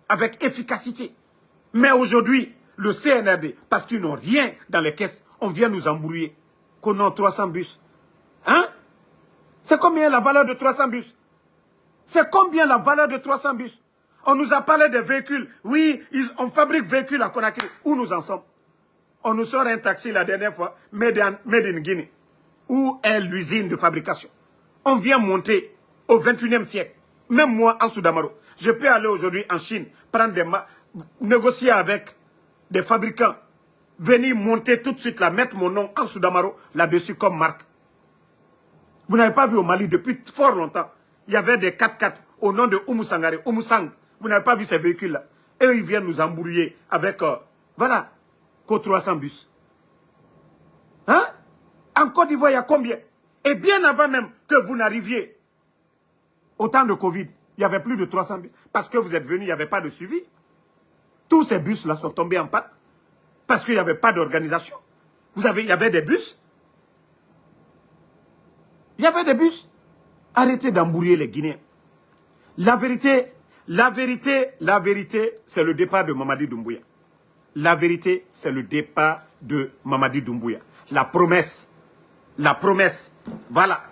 avec efficacité. Mais aujourd'hui, le CNRD, parce qu'ils n'ont rien dans les caisses, on vient nous embrouiller. Qu'on a 300 bus. Hein? C'est combien la valeur de 300 bus? C'est combien la valeur de 300 bus? On nous a parlé des véhicules. Oui, on fabrique véhicules à Conakry. Où nous en sommes? On nous sort un taxi la dernière fois, made in Guinée. Où est l'usine de fabrication? On vient monter au 21e siècle. Même moi, en Soudamaro, je peux aller aujourd'hui en Chine, négocier avec des fabricants, venir monter tout de suite là, mettre mon nom en Soudamaro là-dessus comme marque. Vous n'avez pas vu au Mali depuis fort longtemps. Il y avait des 4x4 au nom de Oumou Sangare, Oumou Sang. Vous n'avez pas vu ces véhicules-là. Et eux, ils viennent nous embrouiller avec, voilà, 300 bus. Hein? En Côte d'Ivoire, il y a combien? Et bien avant même que vous n'arriviez au temps de Covid, il y avait plus de 300 bus. Parce que vous êtes venus, il n'y avait pas de suivi. Tous ces bus-là sont tombés en panne. Parce qu'il n'y avait pas d'organisation. Il y avait des bus. Il y avait des bus. Arrêtez d'embrouiller les Guinéens. La vérité, c'est le départ de Mamadi Doumbouya. La vérité, c'est le départ de Mamadi Doumbouya. La promesse, voilà.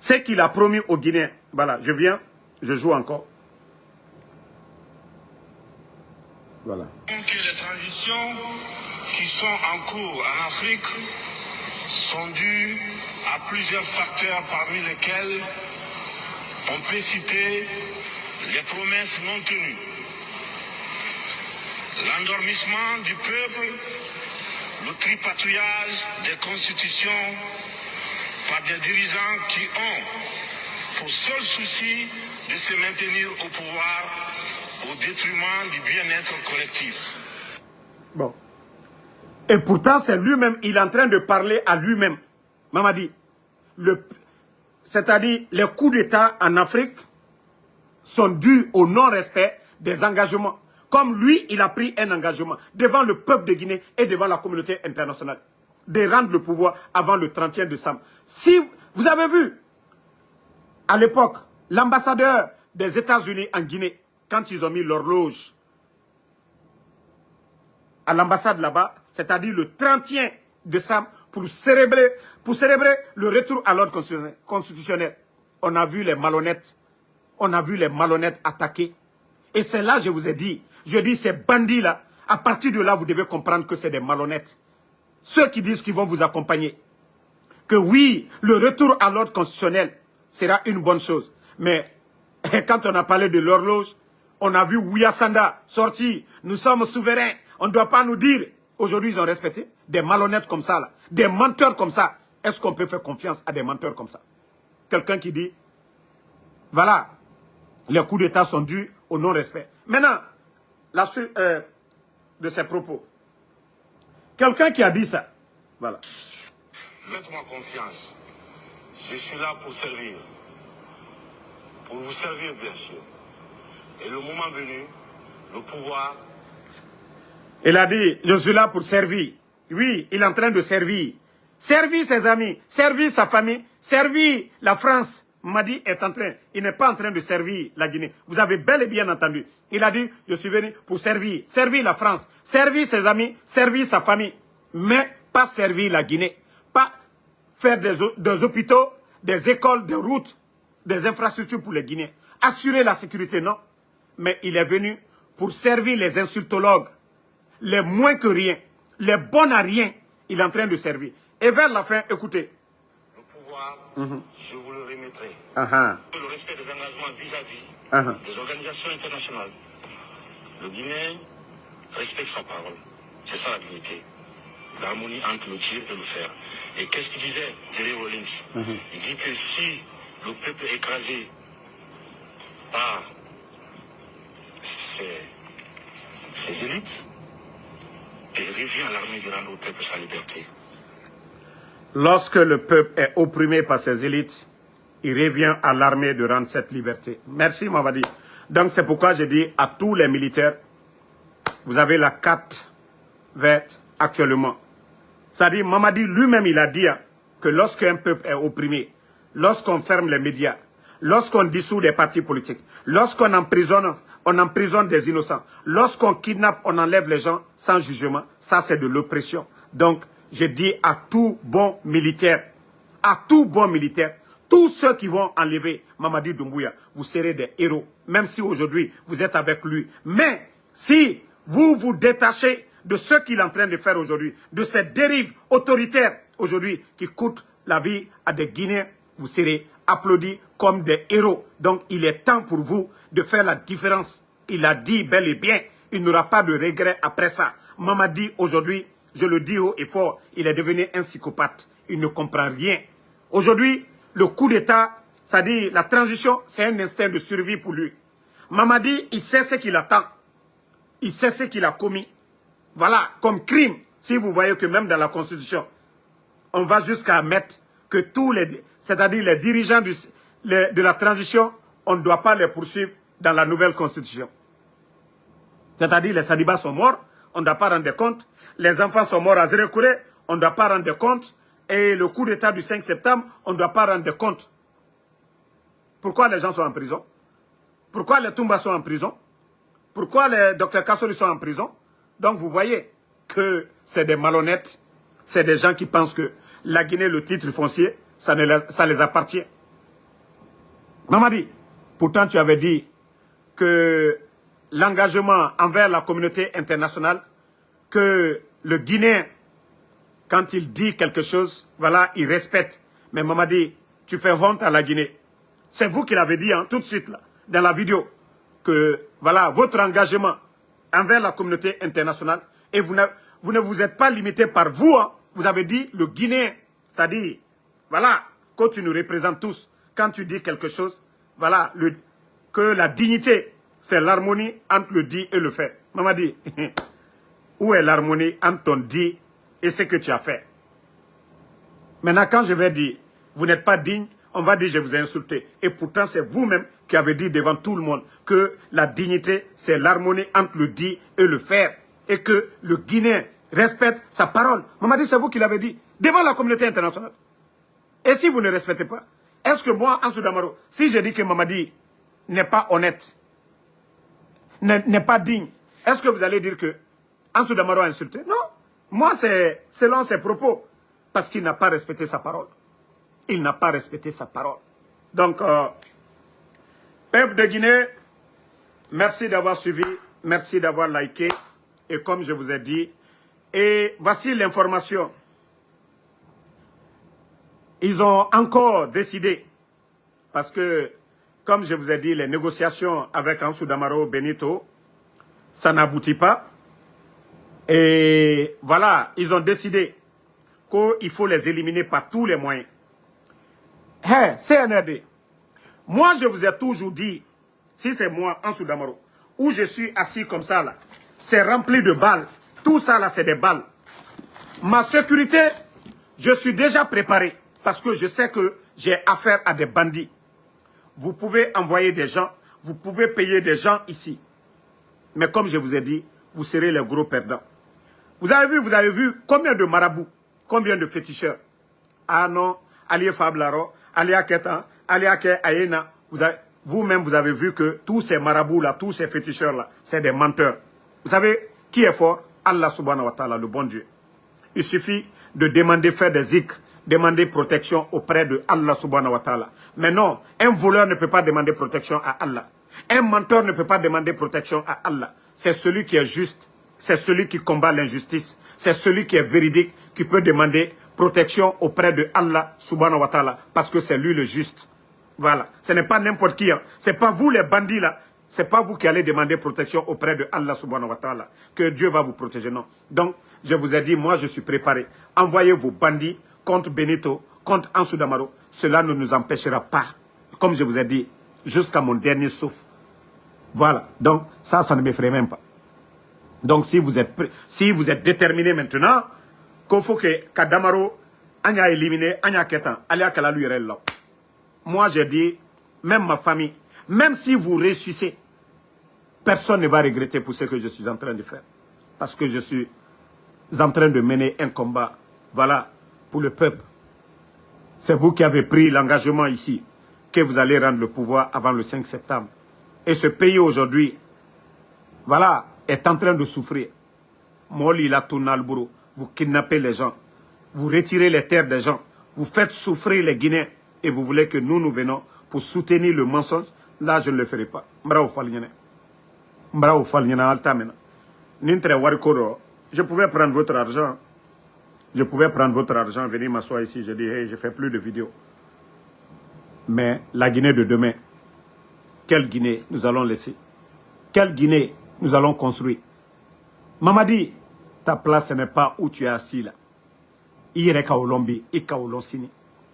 C'est qu'il a promis aux Guinéens. Voilà, je viens, je joue encore. Voilà. Que les transitions qui sont en cours en Afrique sont dues à plusieurs facteurs parmi lesquels on peut citer les promesses non tenues, l'endormissement du peuple, le tripatouillage des constitutions par des dirigeants qui ont pour seul souci de se maintenir au pouvoir au détriment du bien-être collectif. Bon. Et pourtant, c'est lui-même, il est en train de parler à lui-même. Mamadi, c'est-à-dire les coups d'État en Afrique sont dus au non-respect des engagements. comme lui, il a pris un engagement devant le peuple de Guinée et devant la communauté internationale de rendre le pouvoir avant le 31 décembre. Si vous avez vu, à l'époque, l'ambassadeur des États-Unis en Guinée, quand ils ont mis l'horloge à l'ambassade là-bas, c'est-à-dire le 31 décembre, pour célébrer le retour à l'ordre constitutionnel, on a vu les malhonnêtes attaquer. Et c'est là, je vous ai dit, je dis ces bandits-là, à partir de là, vous devez comprendre que c'est des malhonnêtes. Ceux qui disent qu'ils vont vous accompagner. Que oui, le retour à l'ordre constitutionnel sera une bonne chose. Mais quand on a parlé de l'horloge, on a vu Ouyassanda sortir. Nous sommes souverains. On ne doit pas nous dire. Aujourd'hui, ils ont respecté des malhonnêtes comme ça, là, des menteurs comme ça. Est-ce qu'on peut faire confiance à des menteurs comme ça? Quelqu'un qui dit, voilà, les coups d'État sont dus au non-respect. Maintenant, la suite de ses propos. Quelqu'un qui a dit ça, voilà. Faites-moi confiance. Je suis là pour servir. Pour vous servir, bien sûr. Et le moment venu, le pouvoir... Il a dit, je suis là pour servir. Oui, il est en train de servir. Servir ses amis, servir sa famille, servir la France. Madi est en train, il n'est pas en train de servir la Guinée. Vous avez bel et bien entendu. Il a dit, je suis venu pour servir. Servir la France, servir ses amis, servir sa famille. Mais pas servir la Guinée. Pas faire des hôpitaux, des écoles, des routes, des infrastructures pour les Guinéens. Assurer la sécurité, non. Mais il est venu pour servir les insultologues. Les moins que rien, les bons à rien, il est en train de servir. Et vers la fin, écoutez. Le pouvoir, je vous le remettrai. Le respect des engagements vis-à-vis des organisations internationales. Le Guinéen respecte sa parole. C'est ça la dignité. L'harmonie entre le dire et le faire. Et qu'est-ce qu'il disait, Jerry Rawlings? Il dit que si le peuple est écrasé par ses élites, il revient à l'armée de rendre au peuple sa liberté. Lorsque le peuple est opprimé par ses élites, il revient à l'armée de rendre cette liberté. Merci, Mamadi. Donc, c'est pourquoi je dis à tous les militaires, vous avez la carte verte actuellement. C'est-à-dire, Mamadi lui-même, il a dit que lorsqu'un peuple est opprimé, lorsqu'on ferme les médias, lorsqu'on dissout des partis politiques, lorsqu'on emprisonne des innocents, lorsqu'on kidnappe, on enlève les gens sans jugement, ça c'est de l'oppression. Donc, je dis à tout bon militaire, tous ceux qui vont enlever Mamadi Doumbouya, vous serez des héros, même si aujourd'hui vous êtes avec lui. Mais si vous vous détachez de ce qu'il est en train de faire aujourd'hui, de cette dérive autoritaire aujourd'hui qui coûte la vie à des Guinéens, vous serez applaudis comme des héros. Donc il est temps pour vous de faire la différence. Il a dit bel et bien, il n'aura pas de regret après ça. Mamadi aujourd'hui, je le dis haut et fort, il est devenu un psychopathe. Il ne comprend rien. Aujourd'hui, le coup d'État, c'est-à-dire la transition, c'est un instinct de survie pour lui. Mamadi, il sait ce qu'il attend. Il sait ce qu'il a commis. Voilà, comme crime. Si vous voyez que même dans la Constitution, on va jusqu'à mettre que tous les, c'est-à-dire les dirigeants de la transition, on ne doit pas les poursuivre dans la nouvelle Constitution. C'est-à-dire les Sadibas sont morts, on ne doit pas rendre compte. Les enfants sont morts à Zérekouré, on ne doit pas rendre compte. Et le coup d'État du 5 septembre, on ne doit pas rendre compte. Pourquoi les gens sont en prison? Pourquoi les Toumba sont en prison? Pourquoi les Dr Kassori sont en prison? Donc vous voyez que c'est des malhonnêtes, c'est des gens qui pensent que la Guinée, le titre foncier, ça les appartient. Mamadi, pourtant tu avais dit que l'engagement envers la communauté internationale, que le Guinéen, quand il dit quelque chose, voilà, il respecte. Mais Mamadi, tu fais honte à la Guinée. C'est vous qui l'avez dit tout de suite, là, dans la vidéo, que voilà, votre engagement envers la communauté internationale, et vous ne vous êtes pas limité par vous, vous avez dit le Guinéen, c'est-à-dire, voilà, quand tu nous représentes tous, quand tu dis quelque chose, voilà, que la dignité, c'est l'harmonie entre le dit et le fait. Mamadi, où est l'harmonie entre ton dit et ce que tu as fait? Maintenant, quand je vais dire, vous n'êtes pas digne, on va dire je vous ai insulté. Et pourtant, c'est vous-même qui avez dit devant tout le monde que la dignité, c'est l'harmonie entre le dit et le faire. Et que le Guinéen respecte sa parole. Mamadi, c'est vous qui l'avez dit devant la communauté internationale. Et si vous ne respectez pas, est-ce que moi, Ansou Damaro, si je dis que Mamadi n'est pas honnête, n'est pas digne, est-ce que vous allez dire que Ansou Damaro a insulté? Non. Moi, c'est selon ses propos. Parce qu'il n'a pas respecté sa parole. Il n'a pas respecté sa parole. Donc, peuple de Guinée, merci d'avoir suivi, merci d'avoir liké. Et comme je vous ai dit, et voici l'information. Ils ont encore décidé, parce que, comme je vous ai dit, les négociations avec Ansou Damaro Benito, ça n'aboutit pas. Et voilà, ils ont décidé qu'il faut les éliminer par tous les moyens. Hey, CNRD, moi je vous ai toujours dit, si c'est moi, Ansou Damaro, où je suis assis comme ça là, c'est rempli de balles. Tout ça là, c'est des balles. Ma sécurité, je suis déjà préparé parce que je sais que j'ai affaire à des bandits. Vous pouvez envoyer des gens, vous pouvez payer des gens ici. Mais comme je vous ai dit, vous serez les gros perdants. Vous avez vu combien de marabouts, combien de féticheurs. Ah non, Alié Fablaro, Alia Ketan, Alia Ke Ayena, vous-même vous avez vu que tous ces marabouts-là, tous ces féticheurs-là, c'est des menteurs. Vous savez qui est fort? Allah subhanahu wa ta'ala, le bon Dieu. Il suffit de demander, faire des zikrs, demander protection auprès de Allah subhanahu wa ta'ala. Mais non, un voleur ne peut pas demander protection à Allah. Un menteur ne peut pas demander protection à Allah. C'est celui qui est juste, c'est celui qui combat l'injustice, c'est celui qui est véridique, qui peut demander protection auprès de Allah subhanahu wa ta'ala, parce que c'est lui le juste. Voilà, ce n'est pas n'importe qui. Hein. Ce n'est pas vous les bandits là, ce n'est pas vous qui allez demander protection auprès de Allah subhanahu wa ta'ala, que Dieu va vous protéger, non. Donc, je vous ai dit, moi je suis préparé. Envoyez vos bandits contre Benito, contre Ansou Damaro. Cela ne nous empêchera pas, comme je vous ai dit, jusqu'à mon dernier souffle. Voilà, donc ça ne m'effraie même pas. Donc si vous êtes déterminé maintenant, qu'il faut que Kadamaro, Anya éliminé, Anya Ketan, Alia Kalalu là. Moi j'ai dit, même ma famille, même si vous ressuscitez, personne ne va regretter pour ce que je suis en train de faire. Parce que je suis en train de mener un combat, voilà, pour le peuple. C'est vous qui avez pris l'engagement ici, que vous allez rendre le pouvoir avant le 5 septembre. Et ce pays aujourd'hui, voilà, est en train de souffrir. Moli la Tounalbourou, vous kidnappez les gens, vous retirez les terres des gens, vous faites souffrir les Guinéens et vous voulez que nous venons pour soutenir le mensonge. Là, je ne le ferai pas. Je pouvais prendre votre argent. Je pouvais prendre votre argent, venir m'asseoir ici. Je dis, hey, je ne fais plus de vidéos. Mais la Guinée de demain, quelle Guinée nous allons laisser? Quelle Guinée nous allons construire? Mamadi, ta place, ce n'est pas où tu es assis là.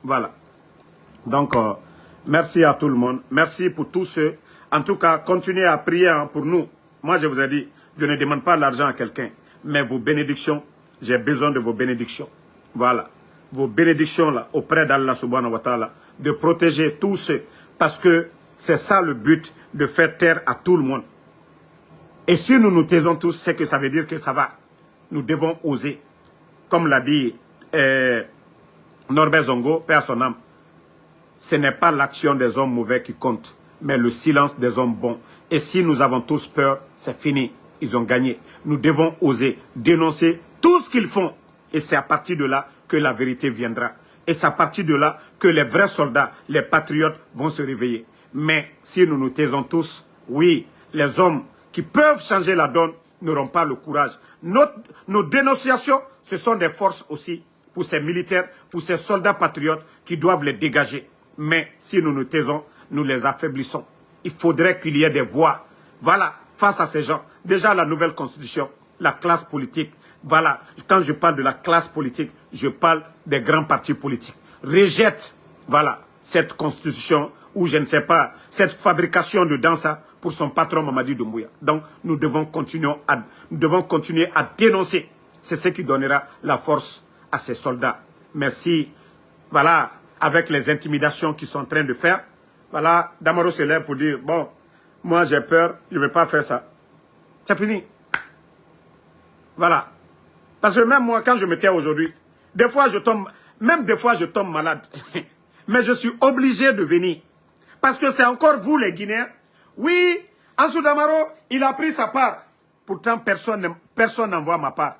Voilà. Donc, merci à tout le monde. Merci pour tous ceux. En tout cas, continuez à prier pour nous. Moi, je vous ai dit, je ne demande pas l'argent à quelqu'un. Mais vos bénédictions, j'ai besoin de vos bénédictions. Voilà. Vos bénédictions là, auprès d'Allah subhanahu wa ta'ala, de protéger tous ceux. Parce que c'est ça le but, de faire taire à tout le monde. Et si nous nous taisons tous, c'est que ça veut dire que ça va. Nous devons oser. Comme l'a dit Norbert Zongo, paix à son âme. Ce n'est pas l'action des hommes mauvais qui compte, mais le silence des hommes bons. Et si nous avons tous peur, c'est fini. Ils ont gagné. Nous devons oser dénoncer tout ce qu'ils font. Et c'est à partir de là que la vérité viendra. Et c'est à partir de là que les vrais soldats, les patriotes vont se réveiller. Mais si nous nous taisons tous, oui, les hommes qui peuvent changer la donne n'auront pas le courage. Nos dénonciations, ce sont des forces aussi pour ces militaires, pour ces soldats patriotes qui doivent les dégager. Mais si nous nous taisons, nous les affaiblissons. Il faudrait qu'il y ait des voix. Voilà, face à ces gens. Déjà la nouvelle constitution, la classe politique. Voilà, quand je parle de la classe politique, je parle des grands partis politiques. Rejette, voilà, cette constitution ou je ne sais pas, cette fabrication de Dansa pour son patron Mamadi Doumbouya. Donc nous devons continuer à dénoncer. C'est ce qui donnera la force à ces soldats. Merci, voilà, avec les intimidations qu'ils sont en train de faire. Voilà, Damaro se lève pour dire, bon, moi j'ai peur, je ne vais pas faire ça. C'est fini. Voilà. Parce que même moi, quand je me tiens aujourd'hui, des fois je tombe malade. Mais je suis obligé de venir. Parce que c'est encore vous les Guinéens. Oui, Ansou Damaro, il a pris sa part. Pourtant, personne n'envoie ma part.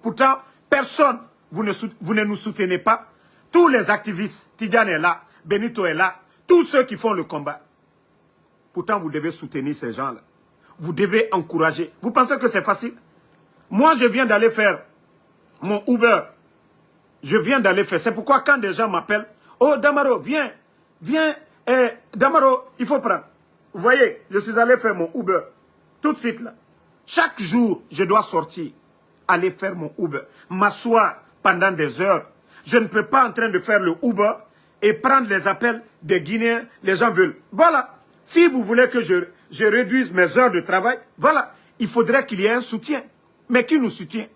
Pourtant, personne, vous ne nous soutenez pas. Tous les activistes, Tidjane est là, Benito est là, tous ceux qui font le combat. Pourtant, vous devez soutenir ces gens-là. Vous devez encourager. Vous pensez que c'est facile? Moi, je viens d'aller faire mon Uber. Je viens d'aller faire. C'est pourquoi quand des gens m'appellent, oh Damaro, viens, Damaro, il faut prendre. Vous voyez, je suis allé faire mon Uber. Tout de suite là. Chaque jour, je dois sortir, aller faire mon Uber, m'asseoir pendant des heures. Je ne peux pas en train de faire le Uber et prendre les appels des Guinéens, les gens veulent. Voilà. Si vous voulez que je réduise mes heures de travail, voilà. Il faudrait qu'il y ait un soutien. Mais qui nous soutient?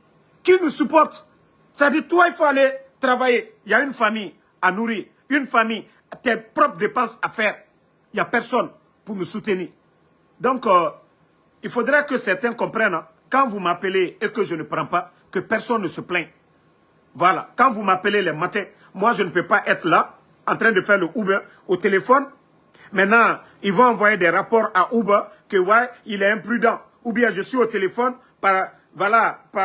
Qui nous supporte? C'est-à-dire, toi, il faut aller travailler. Il y a une famille à nourrir, une famille, tes propres dépenses à faire. Il n'y a personne pour nous soutenir. Donc, il faudrait que certains comprennent, hein, quand vous m'appelez et que je ne prends pas, que personne ne se plaint. Voilà. Quand vous m'appelez les matins, moi, je ne peux pas être là, en train de faire le Uber au téléphone. Maintenant, ils vont envoyer des rapports à Uber que, ouais, il est imprudent. Ou bien, je suis au téléphone, par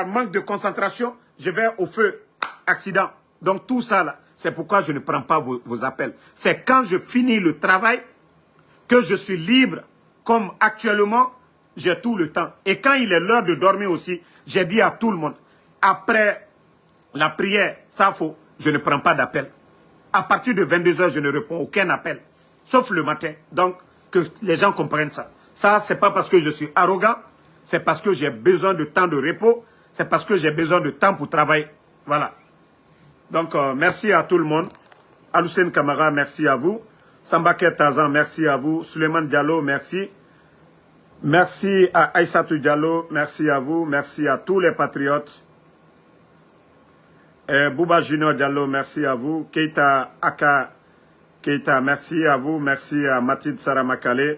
manque de concentration, je vais au feu, accident. Donc, tout ça, là, c'est pourquoi je ne prends pas vos appels. C'est quand je finis le travail que je suis libre, comme actuellement, j'ai tout le temps. Et quand il est l'heure de dormir aussi, j'ai dit à tout le monde, après la prière, ça faut, je ne prends pas d'appel. À partir de 22h, je ne réponds aucun appel, sauf le matin. Donc, que les gens comprennent ça. Ça, c'est pas parce que je suis arrogant, c'est parce que j'ai besoin de temps de repos, c'est parce que j'ai besoin de temps pour travailler. Voilà. Donc, merci à tout le monde. Aloussène Kamara, merci à vous. Sambaké Tazan, merci à vous. Suleiman Diallo, merci. Merci à Aïssatou Diallo, merci à vous. Merci à tous les patriotes. Bouba Junior Diallo, merci à vous. Keita Aka Keita, merci à vous. Merci à Mathilde Saramakale.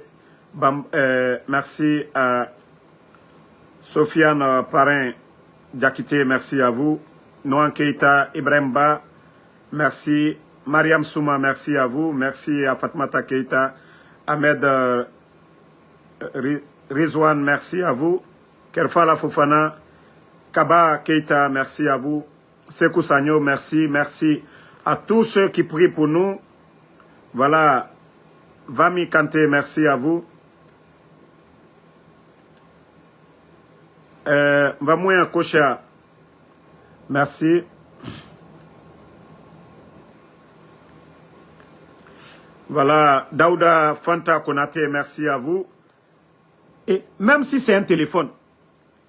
Merci à Sofiane Parin Diakité, merci à vous. Noan Keita, Ibrahim Ba, merci. Mariam Souma, merci à vous. Merci à Fatmata Keita. Ahmed Rizwan, merci à vous. Kerfala Fofana, Kaba Keita, merci à vous. Sekou Sagno, merci. Merci à tous ceux qui prient pour nous. Voilà. Vami Kanté, merci à vous. Vamouya Kocha, merci. Voilà, Daouda Fanta Konate, merci à vous. Et même si c'est un téléphone,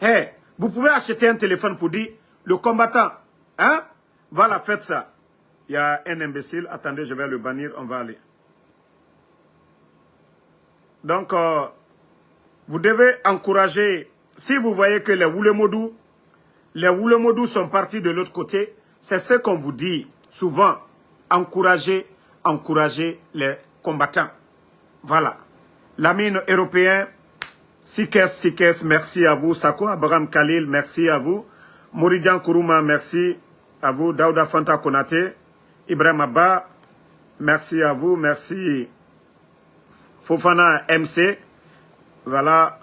hey, vous pouvez acheter un téléphone pour dire, le combattant, hein, voilà, faites ça. Il y a un imbécile, attendez, je vais le bannir, on va aller. Donc, vous devez encourager, si vous voyez que les Woulemodou sont partis de l'autre côté, c'est ce qu'on vous dit souvent, encourager les combattants. Voilà. L'amine européen, Sikes, merci à vous. Sako Abraham Khalil, merci à vous. Mouridian Kourouma, merci à vous. Daouda Fanta Konate, Ibrahim Abba, merci à vous. Merci Fofana MC. Voilà.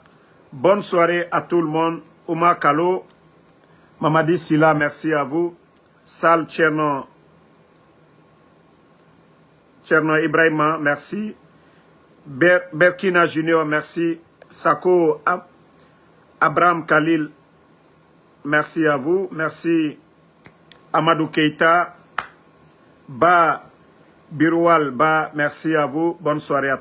Bonne soirée à tout le monde. Oumar Kalo, Mamadi Silla, merci à vous. Sal Tcherno Ibrahima, merci. Berkina Junior, merci. Sako Abraham Khalil, merci à vous. Merci Amadou Keita. Ba Biroual, merci à vous. Bonne soirée à tous.